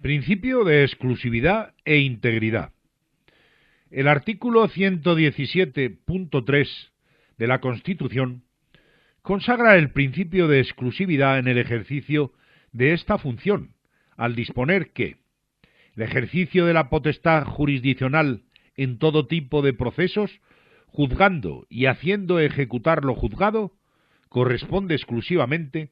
Principio de exclusividad e integridad. El artículo 117.3 de la Constitución consagra el principio de exclusividad en el ejercicio de esta función, al disponer que el ejercicio de la potestad jurisdiccional en todo tipo de procesos, juzgando y haciendo ejecutar lo juzgado, corresponde exclusivamente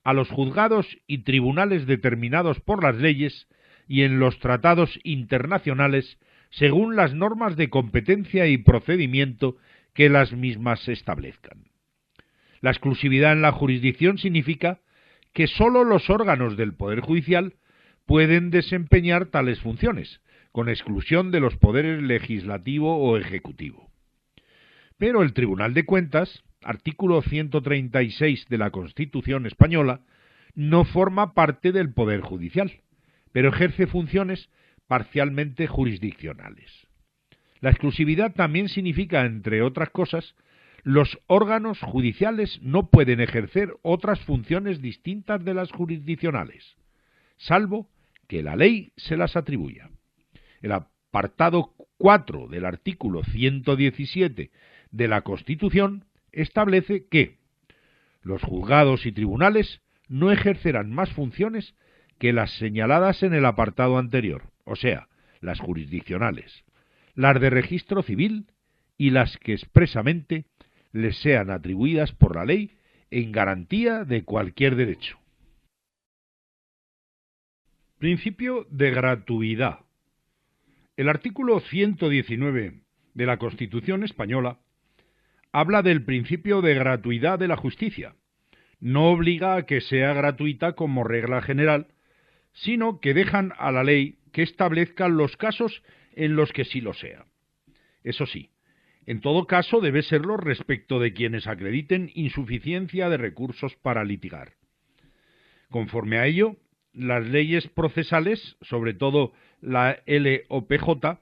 a los juzgados y tribunales determinados por las leyes y en los tratados internacionales según las normas de competencia y procedimiento que las mismas establezcan. La exclusividad en la jurisdicción significa que sólo los órganos del Poder Judicial pueden desempeñar tales funciones, con exclusión de los poderes legislativo o ejecutivo. Pero el Tribunal de Cuentas, artículo 136 de la Constitución española, no forma parte del Poder Judicial, pero ejerce funciones parcialmente jurisdiccionales. La exclusividad también significa, entre otras cosas, los órganos judiciales no pueden ejercer otras funciones distintas de las jurisdiccionales, salvo que la ley se las atribuya. El apartado 4 del artículo 117 de la Constitución establece que los juzgados y tribunales no ejercerán más funciones que las señaladas en el apartado anterior, o sea, las jurisdiccionales, las de registro civil y las que expresamente les sean atribuidas por la ley en garantía de cualquier derecho. Principio de gratuidad. El artículo 119 de la Constitución española habla del principio de gratuidad de la justicia. No obliga a que sea gratuita como regla general, sino que dejan a la ley que establezca los casos en los que sí lo sea. Eso sí, en todo caso debe serlo respecto de quienes acrediten insuficiencia de recursos para litigar. Conforme a ello, las leyes procesales, sobre todo la LOPJ,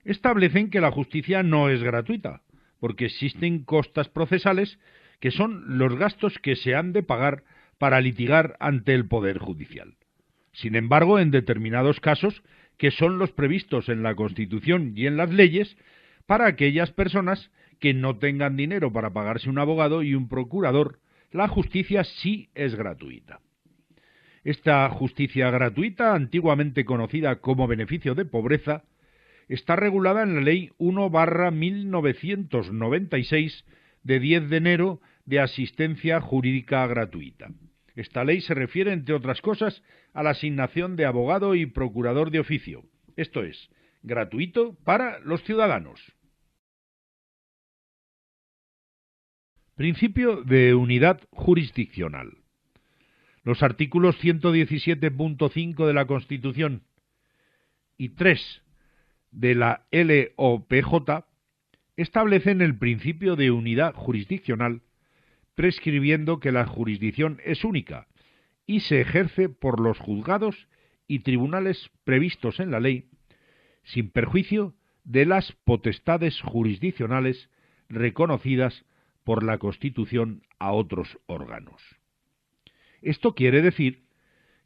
establecen que la justicia no es gratuita, porque existen costas procesales que son los gastos que se han de pagar para litigar ante el Poder Judicial. Sin embargo, en determinados casos, que son los previstos en la Constitución y en las leyes, para aquellas personas que no tengan dinero para pagarse un abogado y un procurador, la justicia sí es gratuita. Esta justicia gratuita, antiguamente conocida como beneficio de pobreza, está regulada en la Ley 1/1996 de 10 de enero de asistencia jurídica gratuita. Esta ley se refiere, entre otras cosas, a la asignación de abogado y procurador de oficio, esto es, gratuito para los ciudadanos. Principio de unidad jurisdiccional. Los artículos 117.5 de la Constitución y 3 de la LOPJ establecen el principio de unidad jurisdiccional, prescribiendo que la jurisdicción es única y se ejerce por los juzgados y tribunales previstos en la ley, sin perjuicio de las potestades jurisdiccionales reconocidas por la Constitución a otros órganos. Esto quiere decir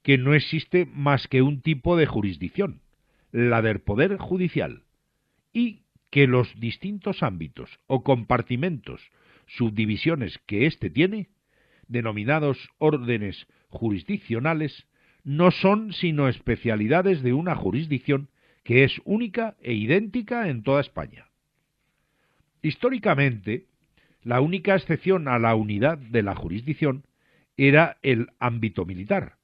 que no existe más que un tipo de jurisdicción, la del Poder Judicial, y que los distintos ámbitos o compartimentos, subdivisiones que éste tiene, denominados órdenes jurisdiccionales, no son sino especialidades de una jurisdicción que es única e idéntica en toda España. Históricamente, la única excepción a la unidad de la jurisdicción era el ámbito militar,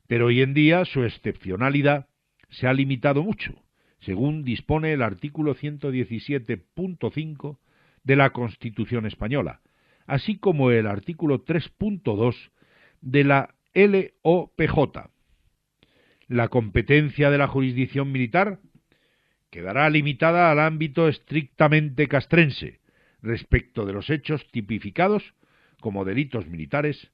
pero hoy en día su excepcionalidad se ha limitado mucho, según dispone el artículo 117.5 de la Constitución española, así como el artículo 3.2 de la LOPJ. La competencia de la jurisdicción militar quedará limitada al ámbito estrictamente castrense, respecto de los hechos tipificados como delitos militares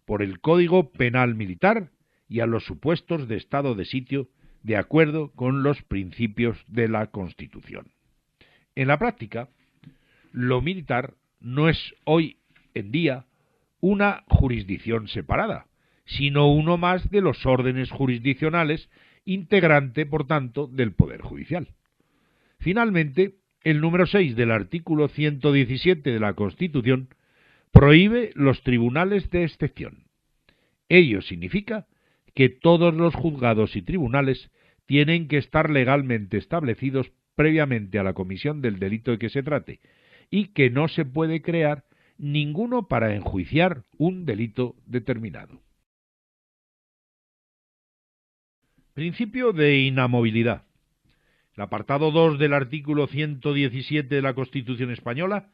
por el Código Penal Militar y a los supuestos de estado de sitio de acuerdo con los principios de la Constitución. En la práctica, lo militar no es hoy en día una jurisdicción separada, sino uno más de los órdenes jurisdiccionales integrante, por tanto, del Poder Judicial. Finalmente, el número 6 del artículo 117 de la Constitución prohíbe los tribunales de excepción. Ello significa que todos los juzgados y tribunales tienen que estar legalmente establecidos previamente a la comisión del delito de que se trate y que no se puede crear ninguno para enjuiciar un delito determinado. Principio de inamovilidad. El apartado 2 del artículo 117 de la Constitución española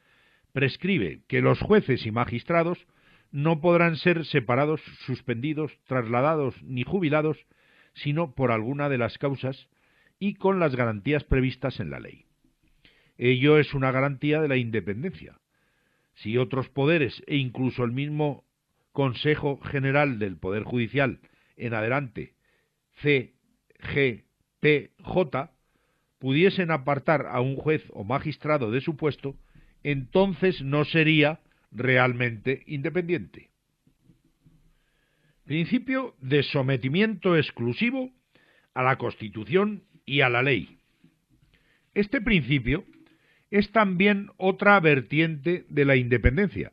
prescribe que los jueces y magistrados no podrán ser separados, suspendidos, trasladados ni jubilados, sino por alguna de las causas y con las garantías previstas en la ley. Ello es una garantía de la independencia. Si otros poderes e incluso el mismo Consejo General del Poder Judicial en adelante, C, G, P, J, pudiesen apartar a un juez o magistrado de su puesto, entonces no sería realmente independiente. Principio de sometimiento exclusivo a la Constitución y a la ley. Este principio es también otra vertiente de la independencia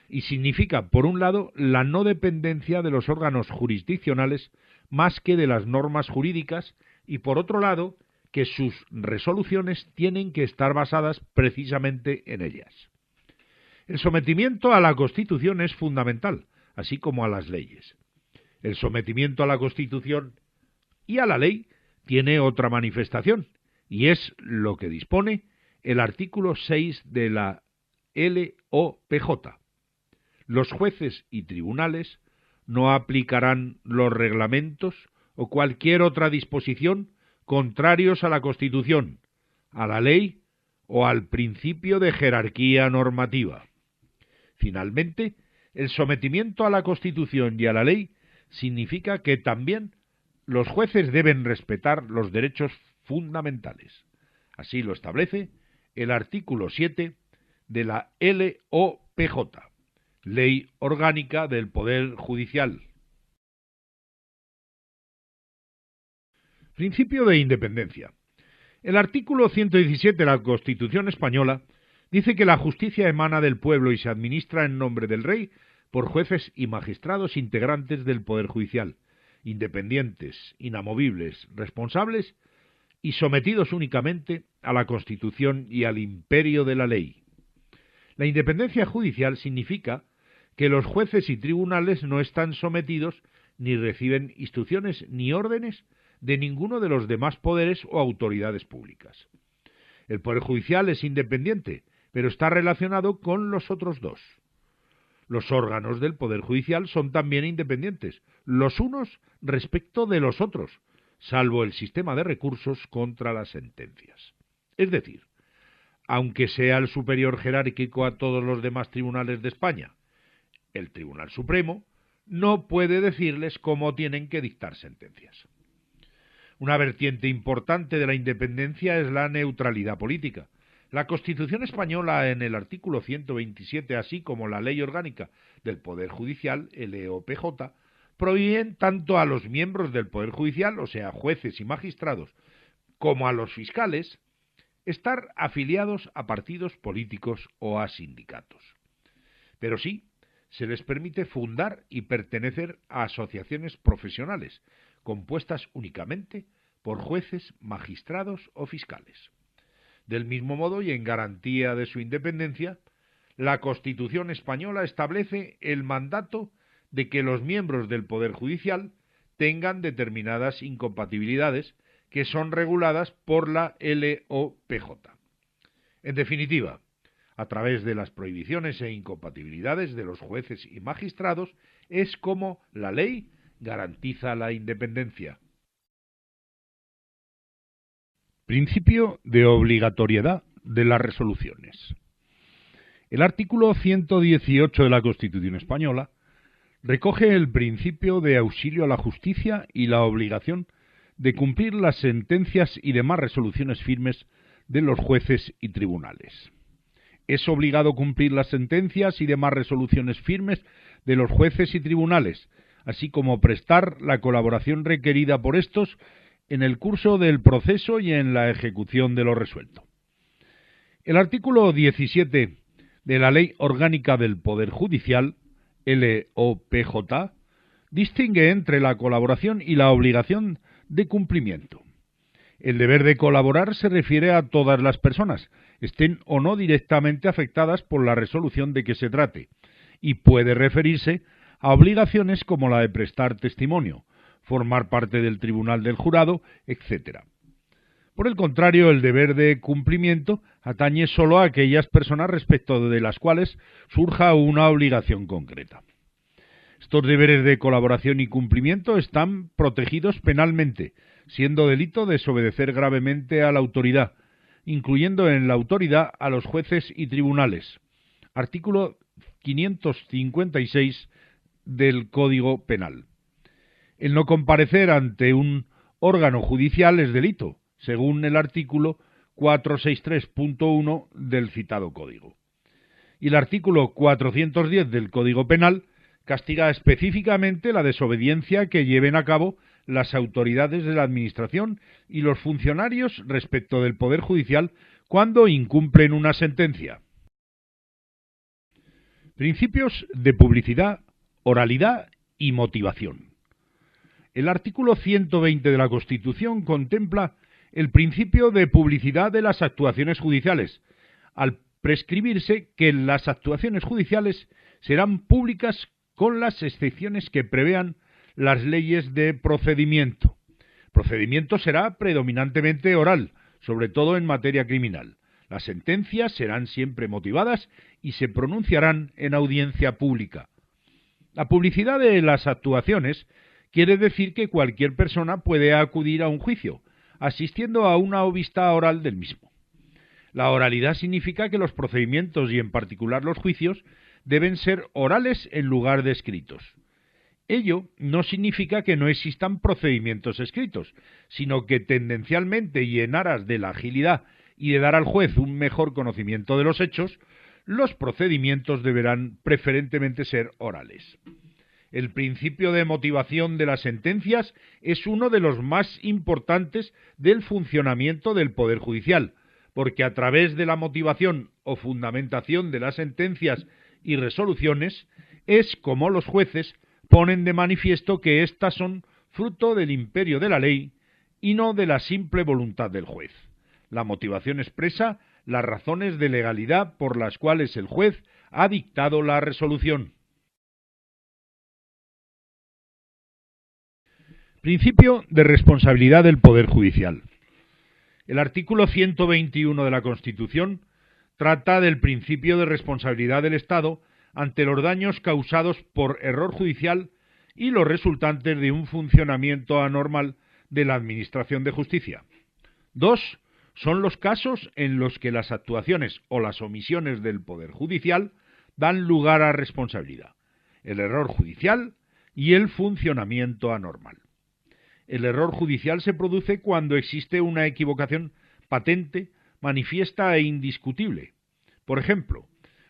y significa, por un lado, la no dependencia de los órganos jurisdiccionales más que de las normas jurídicas y, por otro lado, que sus resoluciones tienen que estar basadas precisamente en ellas. El sometimiento a la Constitución es fundamental, así como a las leyes. El sometimiento a la Constitución y a la ley tiene otra manifestación, y es lo que dispone el artículo 6 de la LOPJ. Los jueces y tribunales no aplicarán los reglamentos o cualquier otra disposición contrarios a la Constitución, a la ley o al principio de jerarquía normativa. Finalmente, el sometimiento a la Constitución y a la ley significa que también los jueces deben respetar los derechos fundamentales. Así lo establece el artículo 7 de la LOPJ, Ley Orgánica del Poder Judicial. Principio de independencia. El artículo 117 de la Constitución española dice que la justicia emana del pueblo y se administra en nombre del rey por jueces y magistrados integrantes del Poder Judicial, independientes, inamovibles, responsables y sometidos únicamente a la Constitución y al imperio de la ley. La independencia judicial significa que los jueces y tribunales no están sometidos ni reciben instrucciones ni órdenes de ninguno de los demás poderes o autoridades públicas. El Poder Judicial es independiente, pero está relacionado con los otros dos. Los órganos del Poder Judicial son también independientes, los unos respecto de los otros, salvo el sistema de recursos contra las sentencias. Es decir, aunque sea el superior jerárquico a todos los demás tribunales de España, el Tribunal Supremo no puede decirles cómo tienen que dictar sentencias. Una vertiente importante de la independencia es la neutralidad política. La Constitución española, en el artículo 127, así como la Ley Orgánica del Poder Judicial, LOPJ, prohíben tanto a los miembros del Poder Judicial, o sea, jueces y magistrados, como a los fiscales, estar afiliados a partidos políticos o a sindicatos. Pero sí, se les permite fundar y pertenecer a asociaciones profesionales, compuestas únicamente por jueces, magistrados o fiscales. Del mismo modo, y en garantía de su independencia, la Constitución española establece el mandato de que los miembros del Poder Judicial tengan determinadas incompatibilidades que son reguladas por la LOPJ. En definitiva, a través de las prohibiciones e incompatibilidades de los jueces y magistrados, es como la ley garantiza la independencia. Principio de obligatoriedad de las resoluciones. El artículo 118 de la Constitución española recoge el principio de auxilio a la justicia y la obligación de cumplir las sentencias y demás resoluciones firmes de los jueces y tribunales. Es obligado cumplir las sentencias y demás resoluciones firmes de los jueces y tribunales, así como prestar la colaboración requerida por estos en el curso del proceso y en la ejecución de lo resuelto. El artículo 17 de la Ley Orgánica del Poder Judicial, LOPJ, distingue entre la colaboración y la obligación de cumplimiento. El deber de colaborar se refiere a todas las personas, estén o no directamente afectadas por la resolución de que se trate, y puede referirse a obligaciones como la de prestar testimonio, formar parte del tribunal del jurado, etc. Por el contrario, el deber de cumplimiento atañe solo a aquellas personas respecto de las cuales surja una obligación concreta. Estos deberes de colaboración y cumplimiento están protegidos penalmente, siendo delito desobedecer gravemente a la autoridad, incluyendo en la autoridad a los jueces y tribunales. Artículo 556 del Código Penal. El no comparecer ante un órgano judicial es delito, según el artículo 463.1 del citado Código. Y el artículo 410 del Código Penal castiga específicamente la desobediencia que lleven a cabo las autoridades de la Administración y los funcionarios respecto del Poder Judicial cuando incumplen una sentencia. Principios de publicidad, oralidad y motivación. El artículo 120 de la Constitución contempla el principio de publicidad de las actuaciones judiciales, al prescribirse que las actuaciones judiciales serán públicas con las excepciones que prevean las leyes de procedimiento. Procedimiento será predominantemente oral, sobre todo en materia criminal. Las sentencias serán siempre motivadas y se pronunciarán en audiencia pública. La publicidad de las actuaciones quiere decir que cualquier persona puede acudir a un juicio, asistiendo a una vista oral del mismo. La oralidad significa que los procedimientos y en particular los juicios deben ser orales en lugar de escritos. Ello no significa que no existan procedimientos escritos, sino que tendencialmente y en aras de la agilidad y de dar al juez un mejor conocimiento de los hechos, los procedimientos deberán preferentemente ser orales. El principio de motivación de las sentencias es uno de los más importantes del funcionamiento del Poder Judicial, porque a través de la motivación o fundamentación de las sentencias y resoluciones es como los jueces ponen de manifiesto que éstas son fruto del imperio de la ley y no de la simple voluntad del juez. La motivación expresa las razones de legalidad por las cuales el juez ha dictado la resolución. Principio de responsabilidad del Poder Judicial. El artículo 121 de la Constitución trata del principio de responsabilidad del Estado ante los daños causados por error judicial y los resultantes de un funcionamiento anormal de la Administración de Justicia. 2. Son los casos en los que las actuaciones o las omisiones del Poder Judicial dan lugar a responsabilidad: el error judicial y el funcionamiento anormal. El error judicial se produce cuando existe una equivocación patente, manifiesta e indiscutible. Por ejemplo,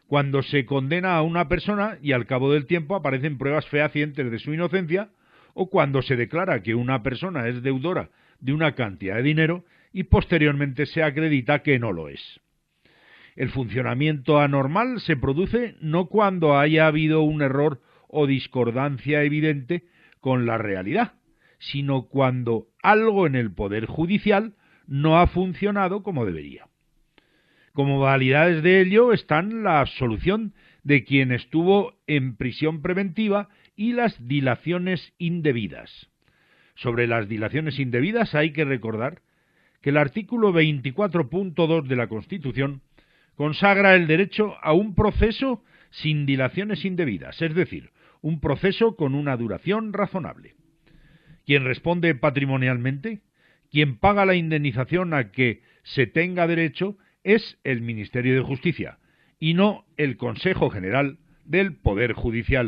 cuando se condena a una persona y al cabo del tiempo aparecen pruebas fehacientes de su inocencia, o cuando se declara que una persona es deudora de una cantidad de dinero y posteriormente se acredita que no lo es. El funcionamiento anormal se produce no cuando haya habido un error o discordancia evidente con la realidad, sino cuando algo en el Poder Judicial no ha funcionado como debería. Como modalidades de ello están la absolución de quien estuvo en prisión preventiva y las dilaciones indebidas. Sobre las dilaciones indebidas hay que recordar que el artículo 24.2 de la Constitución consagra el derecho a un proceso sin dilaciones indebidas, es decir, un proceso con una duración razonable. Quien responde patrimonialmente, quien paga la indemnización a que se tenga derecho, es el Ministerio de Justicia y no el Consejo General del Poder Judicial.